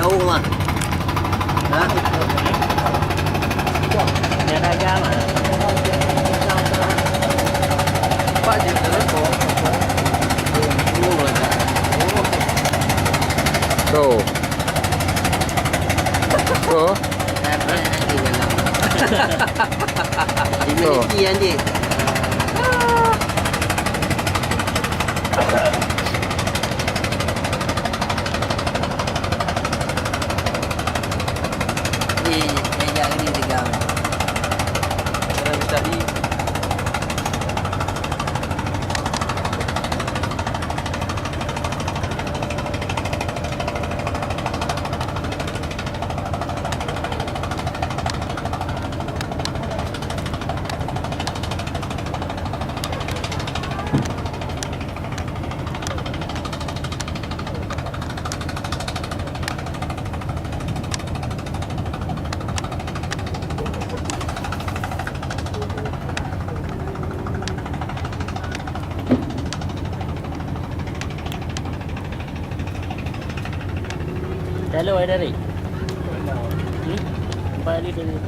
jauh mah. Ha? Dia dagang lah. Pak je telepon. Oh, lah. Tuh. Tuh. Nanti dalam. Immunity nanti. Ni, meja ni tegang. Kalau tadi Hello, Dari. Balik dulu.